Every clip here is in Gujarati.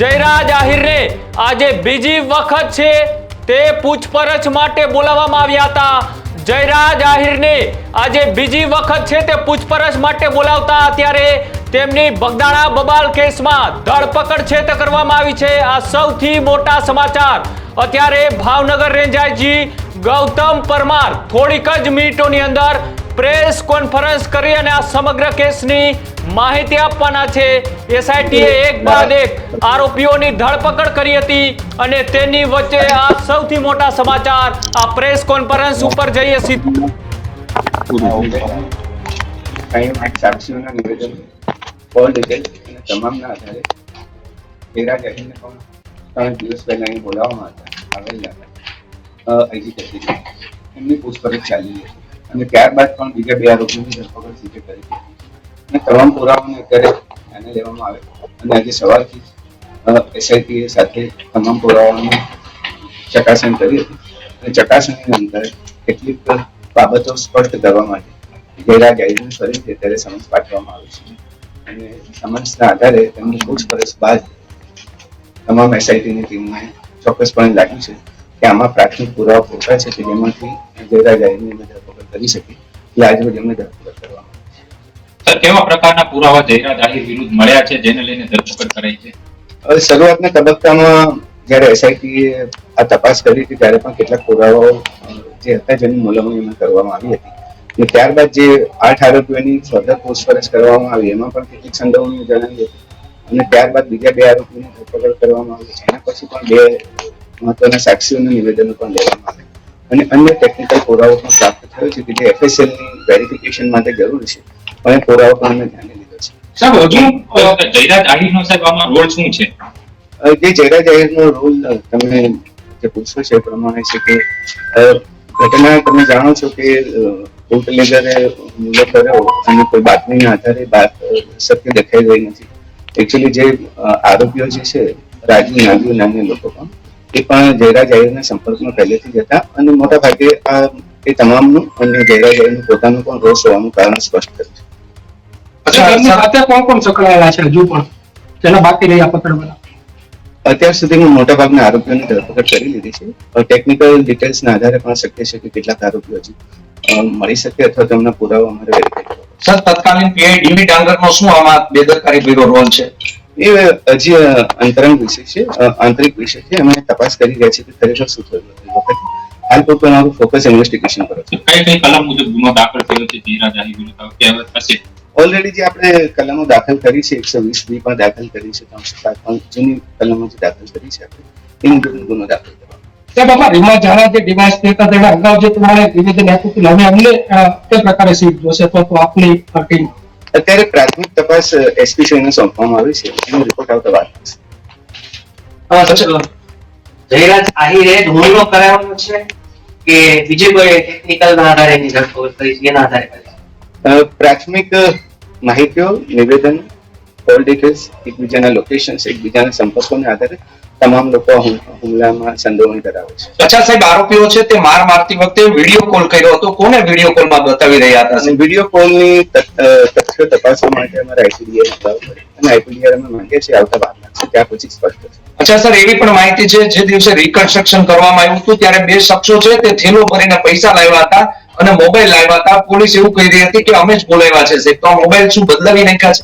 જયરાજ આહિરને આજે બીજી વખત છે તે પૂછપરછ માટે બોલાવવામાં આવ્યા હતા। જયરાજ આહિરને આજે બીજી વખત છે તે પૂછપરછ માટે બોલાવતા અત્યારે તેમની બગદાણા બબાલ કેસમાં ધરપકડ છે તે કરવામાં આવી છે। આ સૌથી મોટા સમાચાર અત્યારે ભાવનગર રેન્જ આઈજી ગૌતમ પરમાર થોડીક જ મિનિટોની અંદર પ્રેસ કોન્ફરન્સ કરી અને આ સમગ્ર કેસની માહિતી આપવાના છે। એસઆઈટીએ એક બાદ એક આરોપીઓની ધરપકડ કરી હતી અને તેની વચ્ચે આ સૌથી મોટા સમાચાર આ પ્રેસ કોન્ફરન્સ ઉપર જઈએ સાક્ષીઓના નિવેદન કોલ ડિટેલ અને તમામના આધારે જયરાજ આહિરને પણ 3 દિવસ પહેલા અહીં બોલાવવામાં આવેલા હતા આઈજી કચેરી એમની પૂછપરછ ચાલી હતી અને ત્યારબાદ પણ બીજા 2 આરોપીઓની ધરપકડ સીધે કરી હતી અને તમામ પુરાવાને અત્યારે ધ્યાને લેવામાં આવે અને આજે સવારથી એસઆઈટીએ સાથે તમામ પુરાવાઓની ચકાસણી કરી હતી અને ચકાસણીની અંદર કેટલીક બાબતો સ્પષ્ટ કરવા માટે જયરાજ આહિરને ફરીથી અત્યારે સમન્સ પાઠવવામાં આવે છે અને સમન્સના આધારે તેમની પૂછપરછ બાદ તમામ એસઆઈટીની ટીમને ચોક્કસપણે લાગ્યું છે કે આમાં પ્રાથમિક પુરાવા પૂરતા છે કે જેમાંથી જયરાજ આહિરની ધરપકડ કરી શકે એટલે આજે એમને ધરપકડ કરવામાં સર કેવા પ્રકારના પુરાવા જયરાજ આહિર વિરુદ્ધ મળ્યા છે જેને લઈને ધરપકડ કરાઈ છે? હવે શરૂઆતના તબક્કામાં જ્યારે એસઆઈટીએ આ તપાસ કરી હતી ત્યારે પણ કેટલાક પુરાવાઓ જે હતા જેની મોલવણી એમાં કરવામાં આવી હતી અને ત્યારબાદ જે 8 આરોપીઓની ફર્ધર પૂછપરછ કરવામાં આવી એમાં પણ કેટલીક સંડોવણીઓ જણાવી હતી અને ત્યારબાદ બીજા 2 આરોપીઓની ધરપકડ કરવામાં આવી છે. એના પછી પણ 2 મહત્વના સાક્ષીઓના નિવેદનો પણ લેવામાં આવ્યા અને અન્ય ટેકનિકલ પુરાવો પણ પ્રાપ્ત થયો છે કે જે એફએસએલની વેરિફિકેશન માટે જરૂરી છે અને પુરાવો પણ અમે ધ્યાને લીધો છે. સાહેબ હજુ જયરાજ આહિરનો સાહેબ આમાં રોલ શું છે? જે જયરાજ આહિરનો રોલ તમે જે પૂછો છે એ પ્રમાણે છે કે ઘટના તમે જાણો છો કે બુટલેગરે હુમલો કર્યો અને કોઈ બાતમીના આધારે સત્ય દેખાઈ ગઈ નથી. એકચ્યુઅલી જે આરોપીઓ જે છે રાજુ નાગુ નામના લોકો પણ એ પણ જયરાજ આહિરના સંપર્કમાં પહેલેથી જ હતા અને મોટા ભાગે એ તમામનું અને જયરાજ આહિરનું પોતાનું પણ રોષ હોવાનું કારણ સ્પષ્ટ કર્યું છે. અત્યારે કોણ કોણ પકડાયેલા છે હજુ પણ જેના બાકી રહ્યા પકડવાના? અત્યાર સુધીમાં મોટાભાગના આરોપીઓની ધરપકડ કરી લીધી છે. ટેકનિકલ ડિટેલ્સના આધારે પણ શક્ય છે કે કેટલાક આરોપીઓ હજી મળી શકે અથવા તેમના પુરાવા અમારે વેરીફાઈ કરવા. સર તત્કાલીન પીઆઈ ડીવી ડાંગરનો શું આમાં બેદરકારી ભર્યો રોલ છે? એ હજી અંતરંગ વિષય છે, આંતરિક વિષય છે. અમે તપાસ કરી રહ્યા છીએ કે ખરેખર શું થયું હતું. હાલ પૂરતું અમારું ફોકસ ઇન્વેસ્ટિગેશન પર છે. કઈ કલમ મુજબ ગુનો દાખલ થયો છે જયરાજ આહિર વિરુદ્ધ કે હવે થશે? ઓલરેડી જે આપણે કલમો દાખલ કરી છે 120 પણ દાખલ કરી છે, 307 પણ જૂની કલમો જે દાખલ કરી છે આપણે એ મુજબ ગુનો દાખલ કરવાનો. કે બાબા રીમા ઝાલા જે ડિવાઇસ દેતા તેના અગાઉ જે તમારે નિવેદન આપ્યું હતું હવે અમને તે પ્રકારે સીટ જોશે તો આપની ટીમ અત્યારે પ્રાથમિક તપાસ એસપી શ્રીને સોંપવામાં આવી છે, એનો રિપોર્ટ આવતા વાર લાગશે. જયરાજ આહિરે હુમલો કરાવવાનો છે કે બીજી કોઈ ટેકનિકલ ના આધારે એની ધરપકડ કરી છે એના આધારે કરી? પ્રાથમિક માહિતીઓ, નિવેદન, કોલ ડિટેલ્સ, એકબીજાના લોકેશન્સ, એકબીજાના સંપર્કોને આધારે તમામ લોકો હુમલામાં સંડોવણી ધરાવે છે. અચ્છા સાહેબ, આરોપીઓ છે તે માર મારતી વખતે વિડીયો કોલ કર્યો હતો. કોને વિડીયો કોલમાં બતાવી રહ્યા હતા? અને વિડીયો કોલની તથ્યો તપાસવા માટે અમારે આઈપીડીઆર બોલાવવું પડે અને આઈપીડીઆર અમે માંગીએ છીએ આવતા વાર લાગશે, ત્યાં પછી સ્પષ્ટ થશે. અચ્છા સર, એવી પણ માહિતી છે જે દિવસે રિકન્સ્ટ્રક્શન કરવામાં આવ્યું હતું ત્યારે 2 શખ્સો છે તે થેલો ભરીને પૈસા લાવ્યા હતા અને મોબાઈલ લાવ્યા હતા. પોલીસ એવું કહી રહી હતી કે અમે જ બોલાવ્યા છે સાહેબ. તો આ મોબાઈલ શું બદલાવી નાખ્યા છે?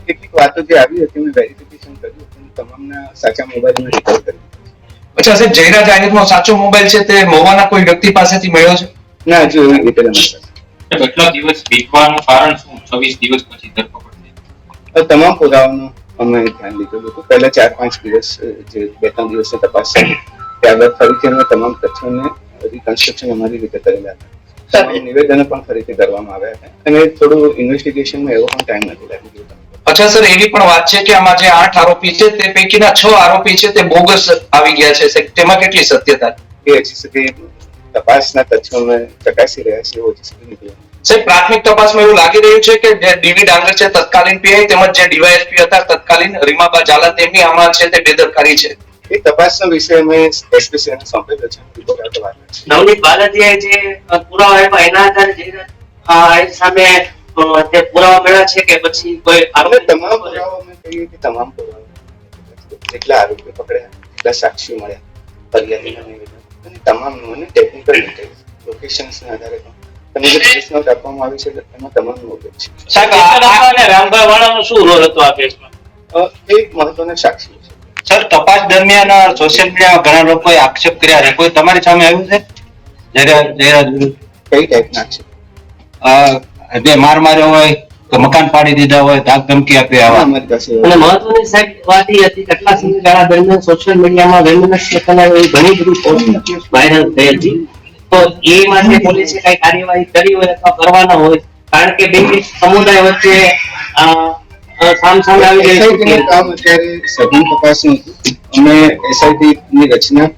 કેટલીક વાતો જે આવી હતી મેં વેરિફિકેશન કર્યું હતું, તમામના સાચા મોબાઈલ મેં રિકવર કર્યું. અચ્છા સાહેબ, જયરાજ આહિરનો સાચો મોબાઈલ છે તે મહુવાના કોઈ વ્યક્તિ પાસેથી મળ્યો છે? ના, હજુ એવી ડિટેલ અમારી પાસે. કેટલા દિવસ બીતવાનું કારણ શું? 26 દિવસ પછી ધરપકડ થઈ? તમામ પુરાવાનું અમે ધ્યાન લીધું હતું. પહેલા 4-5 દિવસ જે 2-3 દિવસની તપાસ કરી ત્યારબાદ ફરીથી અમે તમામ તથ્યોને રિકન્સ્ટ્રક્શન અમારી રીતે કરેલા હતા. નિવેદનો પણ ફરીથી કરવામાં આવ્યા હતા અને થોડું ઇન્વેસ્ટિગેશનમાં એવો પણ ટાઈમ નથી લાગ્યો. અચ્છા સર, એવી પણ વાત છે કે આમાં જે 8 આરોપી છે તે પૈકીના 6 આરોપી છે તે બોગસ આવી ગયા છે સાહેબ. તેમાં કેટલી સત્યતા? એ હજી સુધી તપાસના તથ્યો અમે ચકાસી રહ્યા છીએ, હજી સુધી નીકળ્યું. સાહેબ, પ્રાથમિક તપાસમાં એવું લાગી રહ્યું છે કે જે ડીવી ડાંગર છે તત્કાલીન પીઆઈ તેમજ જે ડીવાયએસપી હતા તત્કાલીન રીમાબા ઝાલા તેમની આમાં છે તે બેદરકારી છે. એ તપાસનો વિષય અમે એસપીસીને સોંપેલો છે. નવનીત બાલાજીએ જે પુરાવા આપ્યા એના આધારે જયરાજ આહિર સામે તે પુરાવા મળ્યા છે કે પછી કોઈ તમામ પુરાવા અમે કહીએ કે તમામ પુરાવા જેટલા આરોપીઓ પકડ્યા, જેટલા સાક્ષીઓ મળ્યા, ફરિયાદીના નિવેદન અને તમામનું અને ટેકનિકલ ડિટેલ્સ લોકેશન્સના આધારે પણ તમે જે પ્રેસ નોટ આપવામાં આવી છે એમાં તમામનું ઉપયોગ છે. સાહેબ અને રામભાઈ વાળાનો શું રોલ હતો આ કેસમાં? એ એક મહત્વના સાક્ષીઓ છે. સર, તપાસ દરમિયાન સોશિયલ મીડિયામાં ઘણા લોકોએ આક્ષેપ કર્યા છે, કોઈ તમારી સામે આવ્યું છે? જયરાજ વિરુદ્ધ કઈ ટાઈપના છે? જે માર માર્યો હોય કે મકાન પાડી દીધા હોય, ધાક ધમકી આપી આવા. અમારી પાસે અને મહત્વની સાહેબ વાત એ હતી કે આટલા સમયગાળા દરમિયાન સોશિયલ મીડિયામાં વેલનેસ એવી ઘણી બધી પોસ્ટ વાયરલ થઈ હતી. તો એ માટે પોલીસે કઈ કાર્યવાહી કરી હોય અથવા કરવાના હોય, કારણ કે બે સમુદાય વચ્ચે સામસામે આવી રહી SIT છે. નું કામ અત્યારે સઘન તપાસનું હતું. અમે SIT ની રચના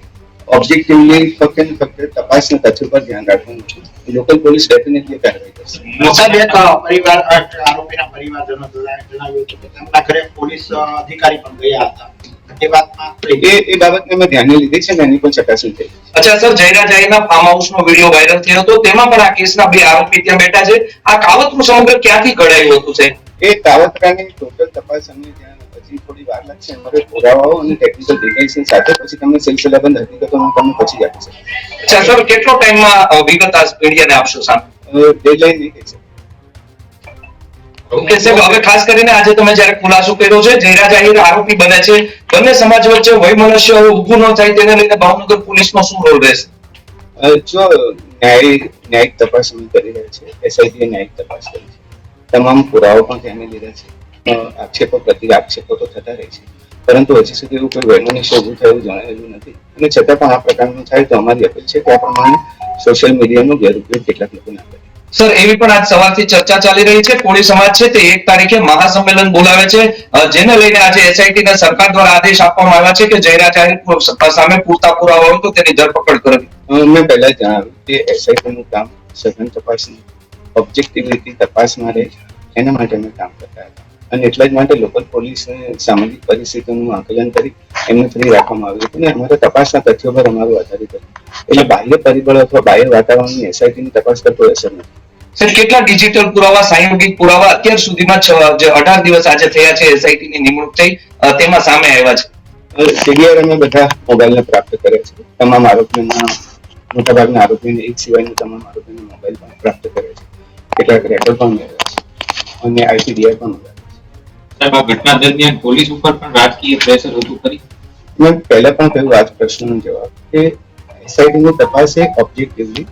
ઓબ્જેક્ટિવલી ફક્ત ને ફક્ત તપાસના તથ્યો પર ધ્યાન રાખવાનું છે. લોકલ પોલીસ ડેફિનેટલી કાર્યવાહી કરશે. સાહેબ, એક પરિવાર આરોપીના પરિવારજનો જણાવ્યું હતું કે તેમના ઘરે પોલીસ અધિકારી પણ ગયા હતા. એ વાતમાં એ બાબતને અમે ધ્યાને લીધી છે ને એની પણ ચકાસણી થઈ. અચ્છા સર, જયરાજ આહીરના ફાર્મ હાઉસનો વિડીયો વાયરલ થયો હતો, તેમાં પણ આ કેસના બે આરોપી ત્યાં બેઠા છે. આ કાવતરું સમગ્ર ક્યાંથી ઘડાયું હતું સાહેબ? એ કાવતરાની ટોટલ તપાસ અમને ત્યાં હજી થોડી વાર લાગશે. અમારે પુરાવાઓ અને ટેકનિકલ ડિટેલ્સની સાથે પછી તમને સિલસિલાબંધ હકીકતોમાં તમને પછી આપી શકું. અચ્છા સર, કેટલો ટાઈમમાં વિગત આ મીડિયાને આપશો સાહેબ? ડેડલાઇન નહીં કહી શકું. ઓકે સાહેબ, હવે ખાસ કરીને આજે તમે જ્યારે ખુલાસો કર્યો છે, જયરાજ આહીર આરોપી બને છે, બંને સમાજ વચ્ચે વયમનસ્ય ઊભું ન થાય તેને લઈને ભાવનગર પોલીસનો શું રોલ રહેશે? જો ન્યાયિક તપાસ અમે કરી રહ્યા છે, SIT ન્યાયિક તપાસ કરી છે, તમામ પુરાવો પણ ધ્યાને લીધા છે. આક્ષેપો પ્રતિ આક્ષેપો તો થતા રહે છે, પરંતુ હજી સુધી એવું કોઈ વૈમનસ્ય ઊભું થયું જણાયેલું નથી. અને છતાં પણ આ પ્રકારનું થાય તો અમારી અપીલ છે કે આ પ્રમાણે સોશિયલ મીડિયાનો ગેરઉપયોગ કેટલાક લોકો ના કરે. સર, એવી પણ આજ સવારથી ચર્ચા ચાલી રહી છે, કોળી સમાજ છે તે 1 તારીખે મહાસંમેલન બોલાવે છે, જેને લઈને આજે SIT ને સરકાર દ્વારા આદેશ આપવામાં આવ્યા છે કે જયરાજ આહીર સામે પૂરતા પુરાવા હોય તો તેની ધરપકડ કરવી. મેં પહેલા જણાવ્યું કે SIT નું કામ સઘન તપાસની ઓબ્જેક્ટિવિટી તપાસમાં રહે એના માટે અમે કામ કરતા હતા. અને એટલા જ માટે લોકલ પોલીસને સામાજિક પરિસ્થિતિનું આકલન કરી એમને ફ્રી રાખવામાં આવ્યું હતું. અને અમારા તપાસના તથ્યો પર અમારું આધારિત હતું. એટલે બાહ્ય પરિબળો અથવા બાહ્ય વાતાવરણની SIT ની તપાસ કરતો અસર નથી. સર, કેટલા ડિજિટલ પુરાવા, સાંયોગિક પુરાવા અત્યાર સુધીમાં જે 18 દિવસ આજે થયા છે SIT ની નિમણૂક થઈ તેમાં સામે આવ્યા છે? CDR અમે બધા મોબાઈલને પ્રાપ્ત કર્યા છે. તમામ આરોપીઓના મોટાભાગના આરોપીઓને એક સિવાયના તમામ આરોપીઓને મોબાઈલ પણ પ્રાપ્ત કર્યા છે. કેટલાક રેકોર્ડ પણ મેળવ્યા છે અને ICDR પણ મેળવ્યા છે. સાહેબ, આ ઘટના દરમિયાન પોલીસ ઉપર પણ રાજકીય પ્રેશર હતું ખરી? મેં પહેલા પણ કહ્યું આ જ પ્રશ્નનો જવાબ કે SIT ની તપાસ એ ઓબ્જેક્ટિવલી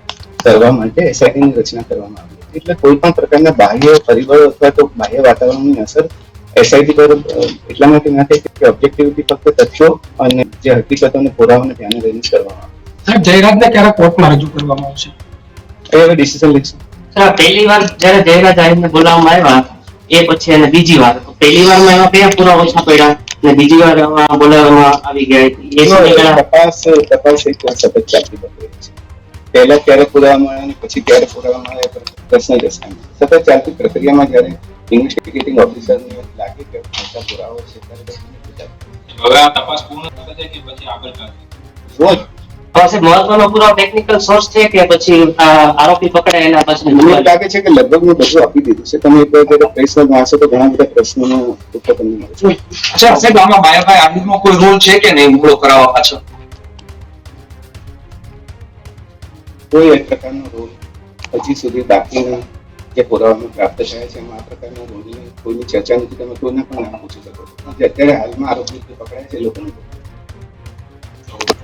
કરવા માટે SIT ની રચના કરવામાં આવી હતી. એટલે કોઈ પણ પ્રકારના બાહ્ય પરિબળો અથવા તો બાહ્ય વાતાવરણની અસર SIT પર એટલા માટે ના થાય કે ઓબ્જેક્ટિવિટી ફક્ત તથ્યો અને જે હકીકતોને પુરાવાને ધ્યાને લઈને કરવામાં આવે. સાહેબ, જયરાજને ક્યારે કોર્ટમાં રજૂ કરવામાં આવશે? એ હવે ડિસિઝન લઈશું. સર, પહેલી વાર જ્યારે જયરાજ આહીરને બોલાવવામાં આવ્યા એ પછી અને બીજી વાર, તો પહેલી વારમાં એમાં કયા પુરાવા ઓછા પડ્યા અને બીજી વાર બોલાવવામાં આવી ગયા? એ સમયગાળા તપાસ એક વાર સતત ચાલતી બની રહી છે. પહેલા ક્યારે પુરાવા મળે અને પછી ક્યારે પુરાવા મળે પ્રશ્ન જ હશે. સતત ચાલતી પ્રક્રિયામાં જ્યારે ઇન્વેસ્ટિગેટિંગ ઓફિસરને લાગે કે મોટા પુરાવા છે ત્યારે definitely ચાલે. હવે આ તપાસ પૂર્ણ થશે કે પછી આગળ ચાલશે? રોજ સાહેબ, મહત્વનો પુરાવો ટેકનિકલ સોર્સ છે કે પછી આરોપી પકડાય એના પછી મને લાગે છે કે લગભગ મેં બધું આપી દીધું છે. તમે એક વાર પ્રેસ નોટ વાંચો તો ઘણા બધા પ્રશ્નોનો ઉત્તર તમને મળશે. અચ્છા સાહેબ, આમાં માયાભાઈ આહિરનો કોઈ રોલ છે કે નહીં હુમલો કરાવવા પાછળ? કોઈ એક પ્રકારનો રોલ હજી સુધી બાકીના જે પુરાવામાં પ્રાપ્ત થયા છે એમાં આ પ્રકારના રોલની કોઈની ચર્ચા નથી. તમે કોઈને પણ નામ પૂછી શકો છો. જે અત્યારે હાલમાં આરોપી પકડાય છે એ લોકોને